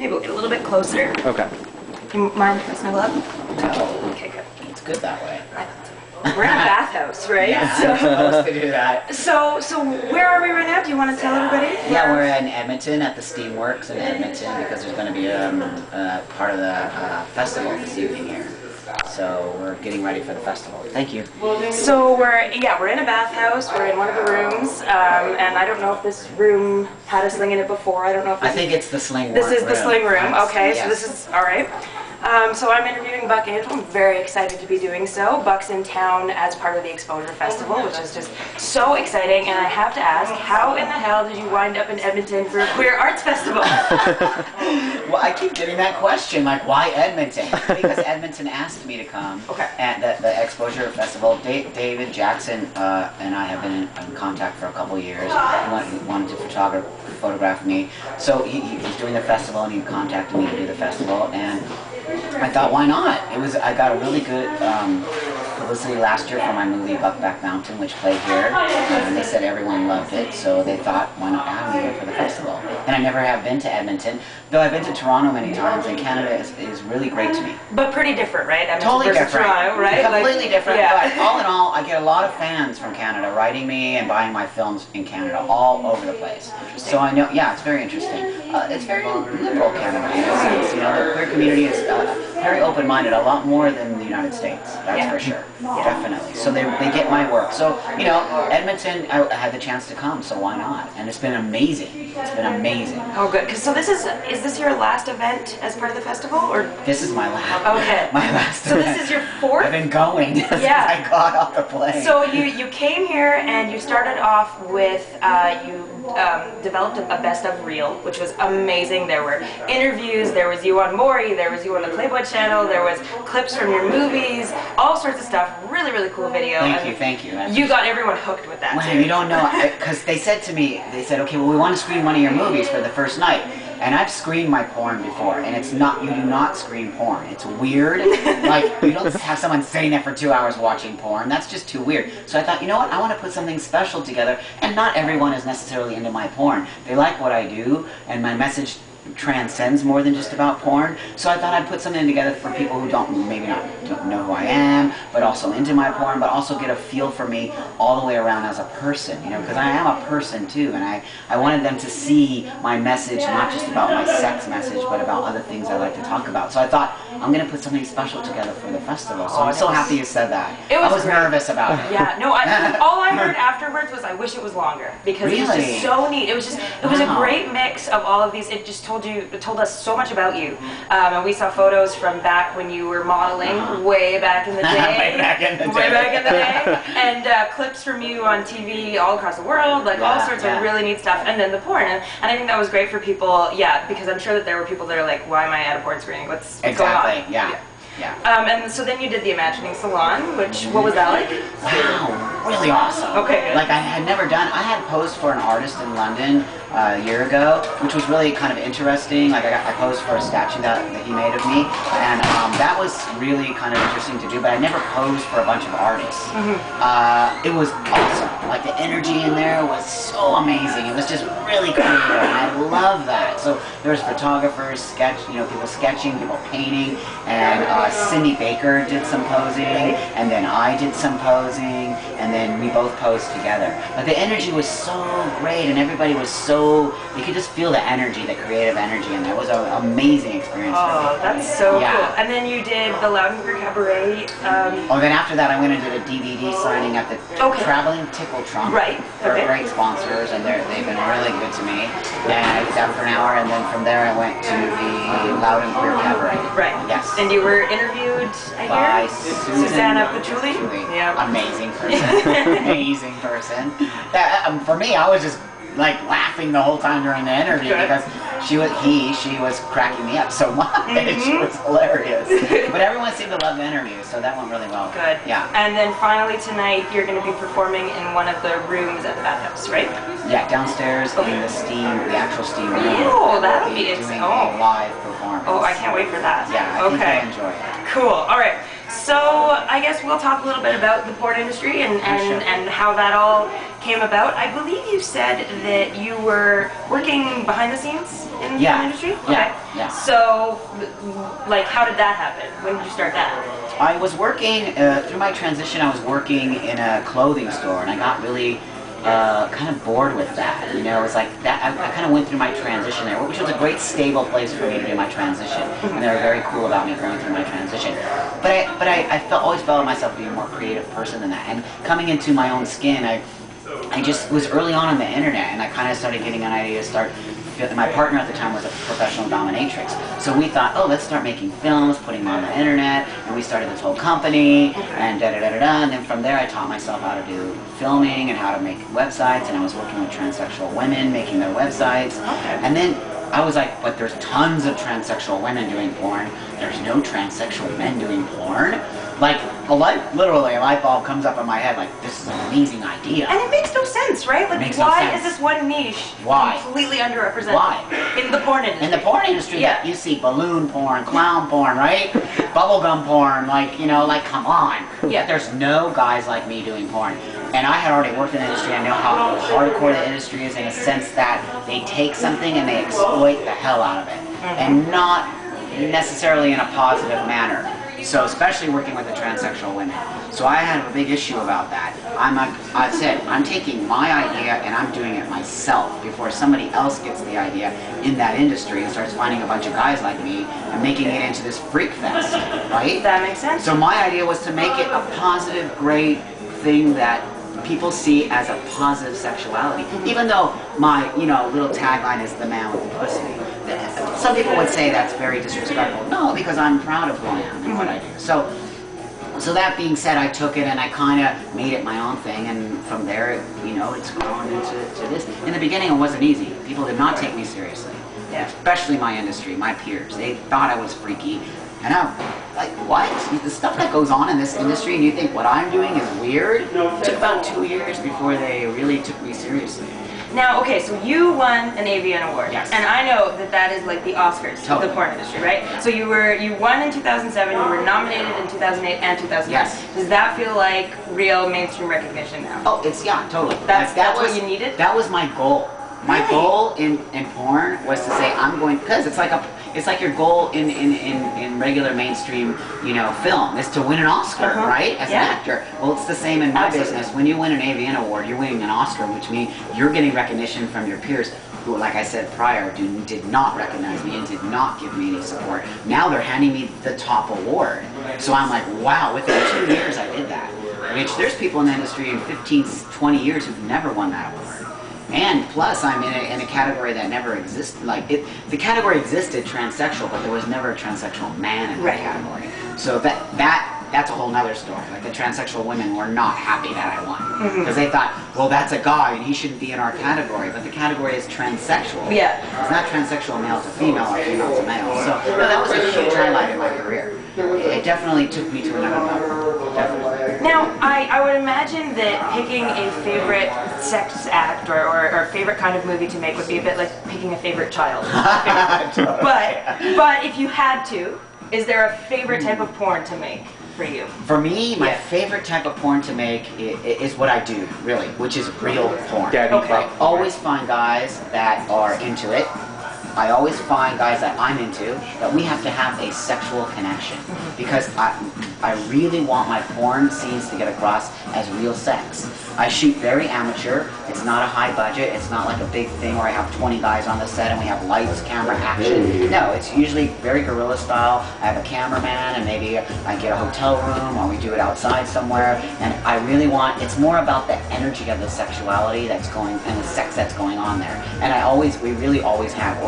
Maybe we'll get a little bit closer. Okay. You mind if I snuggle up? No. Okay, good. It's good that way. We're in a bathhouse, right? Yeah, I'm supposed to do that. So where are we right now? Do you want to tell everybody? Yeah, we're in Edmonton at the Steamworks in Edmonton because there's going to be part of the festival this evening here. So we're getting ready for the festival. Thank you. So we're in a bathhouse. We're in one of the rooms, and I don't know if this room had a sling in it before. I don't know if I think it's the sling room. This is the sling room. Okay, yes. so this is all right. So I'm interviewing Buck Angel. I'm very excited to be doing so. Buck's in town as part of the Exposure Festival, which is just so exciting. And I have to ask, how in the hell did you wind up in Edmonton for a queer arts festival? Well, I keep getting that question, like, why Edmonton? Because Edmonton asked me to come at the Exposure Festival. David Jackson and I have been in contact for a couple years. He wanted to photograph me. So he was doing the festival and he contacted me to do the festival. And I thought, why not? I got a really good publicity last year for my movie Buckback Mountain, which played here, and they said everyone loved it, so they thought, why not have me here for the festival? And I never have been to Edmonton, though I've been to Toronto many times, and Canada is really great to me. But pretty different, right? Edmonton Totally versus different. Toronto, right? Completely different, yeah. but all in all, I get a lot of fans from Canada writing me and buying my films in Canada, all over the place. So I know, yeah, it's very interesting. It's very liberal Canada in a sense. You know, the queer community is very open-minded, a lot more than the United States, that's for sure. Yeah. Definitely. So they get my work. So, you know, Edmonton, I had the chance to come, so why not? And it's been amazing. It's been amazing. Oh, good. Cause so is this your last event as part of the festival, or? This is my last. Okay. My last. So event. this is your fourth? I've been going since I got off the plane. So you came here and you started off with you developed a best of reel, which was amazing. There were interviews, there was you on Maury, there was you on the Playboy channel, there was clips from your movies, all sorts of stuff. Really, really cool video. Thank you. You got everyone hooked with that. Well, too. you don't know, because they said to me, okay, well, we want to screen one of your movies for the first night. And I've screened my porn before, and it's not, you do not screen porn. It's weird. Like, you don't have someone sitting there for 2 hours watching porn. That's just too weird. So I thought, you know what, I want to put something special together, and not everyone is necessarily into my porn. They like what I do, and my message transcends more than just about porn. So I thought I'd put something together for people who don't know who I am, but also into my porn, but also get a feel for me all the way around as a person, you know, because I am a person too, and I wanted them to see my message, not just about my sex message, but about other things I like to talk about. So I thought, I'm going to put something special together for the festival. So I'm so happy you said that. I was nervous about it. Yeah, no, all I heard afterwards was I wish it was longer, because it was just so neat. It was a great mix of all of these. It just told us so much about you. And we saw photos from back when you were modeling, way back in the day. Way back in the day. And clips from you on TV all across the world, like all sorts of really neat stuff. And then the porn. And I think that was great for people, because I'm sure that there were people that are like, why am I at a porn screening? What's going on? Yeah. And so then you did the Imagining Salon, which, what was that like? Wow, really awesome. Okay, good. Like I had never done, I had posed for an artist in London a year ago, which was really kind of interesting. Like I posed for a statue that he made of me, and that was really kind of interesting to do, but I never posed for a bunch of artists. It was awesome. Like the energy in there was so amazing. It was just really creative, and I love that. So there was photographers, people sketching, people painting, and Cindy Baker did some posing, and then I did some posing, and then we both posed together. But the energy was so great, and everybody was so, you could just feel the energy, the creative energy in there. It was an amazing experience for me. That's so cool. And then you did the Loud and Queer Cabaret. Then after that I went and did a DVD signing at the Traveling Tickle Trunk. Right. They're great sponsors, and they've been really good to me. And I was out for an hour, and then from there I went to the Loud and Queer Cabaret. Right. Yes. And you were interviewed, by Susanna Patchouli. Yeah. Amazing person. Amazing person. For me, I was just like laughing the whole time during the interview because she was cracking me up so much. She was hilarious. But everyone seemed to love the interview, so that went really well. Good. Yeah. And then finally tonight, you're going to be performing in one of the rooms at the bathhouse, right? Yeah, downstairs in the actual steam room. Oh, that'll be doing a live performance. Oh, I can't wait for that. Yeah, I think you'll enjoy it. Cool. All right. So I guess we'll talk a little bit about the porn industry and how that all came about. I believe you said that you were working behind the scenes in the porn industry? Okay. Yeah. So, like, how did that happen? When did you start that? I was working, through my transition, I was working in a clothing store, and I got really kind of bored with that. You know, it's like that. I kind of went through my transition there, which was a great stable place for me to do my transition, and they were very cool about me going through my transition. But I always felt myself being a more creative person than that. And coming into my own skin, I just was early on the internet, and I kind of started getting an idea to start. My partner at the time was a professional dominatrix, so we thought, oh, let's start making films, putting them on the internet, and we started this whole company, and da-da-da-da-da, and then from there I taught myself how to do filming and how to make websites, and I was working with transsexual women making their websites, and then I was like, but there's tons of transsexual women doing porn, there's no transsexual men doing porn? Like, literally a light bulb comes up in my head like, this is an amazing idea. And it makes no sense, right? Like, why is this one niche completely underrepresented? Why? In the porn industry. In the porn industry, you see balloon porn, clown porn, right? Bubblegum porn, like, you know, like, come on. Yeah. But there's no guys like me doing porn. And I had already worked in the industry. I know how hardcore the industry is in a sense that they take something and they exploit the hell out of it. And not necessarily in a positive manner. So especially working with the transsexual women. So I had a big issue about that. I said, I'm taking my idea and I'm doing it myself before somebody else gets the idea in that industry and starts finding a bunch of guys like me and making it into this freak fest, right? That makes sense. So my idea was to make it a positive, great thing that people see as a positive sexuality. Even though my, you know, little tagline is the man with the pussy. Some people would say that's very disrespectful. No, because I'm proud of who I am and what I do. So that being said, I took it and I kind of made it my own thing, and from there, you know, it's grown into this. In the beginning, it wasn't easy. People did not take me seriously, especially my industry, my peers. They thought I was freaky, and I'm like, what? The stuff that goes on in this industry, and you think what I'm doing is weird? It took about 2 years before they really took me seriously. Now, okay, so you won an AVN award, yes, and I know that that is like the Oscars of the porn industry, right? So you won in 2007, you were nominated in 2008 and 2009. Yes. Does that feel like real mainstream recognition now? Oh, totally. That's what you needed? That was my goal. My goal in porn was to say I'm going, because it's like your goal in regular mainstream, you know, film is to win an Oscar, right? As an actor. Well, it's the same in my business. When you win an AVN award, you're winning an Oscar, which means you're getting recognition from your peers who, like I said prior, did not recognize me and did not give me any support. Now they're handing me the top award. So I'm like, wow, within 2 years I did that. Which there's people in the industry in 15, 20 years who've never won that award. And plus, I'm in a category that never existed. Like the category existed, transsexual, but there was never a transsexual man in that category. So that's a whole nother story. Like the transsexual women were not happy that I won because they thought, well, that's a guy and he shouldn't be in our category. But the category is transsexual. Yeah, it's not transsexual male to female or female to male. So no, that was a huge highlight in my career. It definitely took me to another level. Definitely. Now, I would imagine that picking a favorite sex act or favorite kind of movie to make would be a bit like picking a favorite child. but if you had to, is there a favorite type of porn to make for you? For me, my favorite type of porn to make is what I do, really, which is real porn. I always find guys that are into it. I always find guys that I'm into that we have to have a sexual connection because I really want my porn scenes to get across as real sex. I shoot very amateur. It's not a high budget. It's not like a big thing where I have 20 guys on the set and we have lights, camera, action. No, it's usually very guerrilla style. I have a cameraman and maybe I get a hotel room or we do it outside somewhere. And I really want, it's more about the energy of the sexuality that's going and the sex that's going on there. And we really always have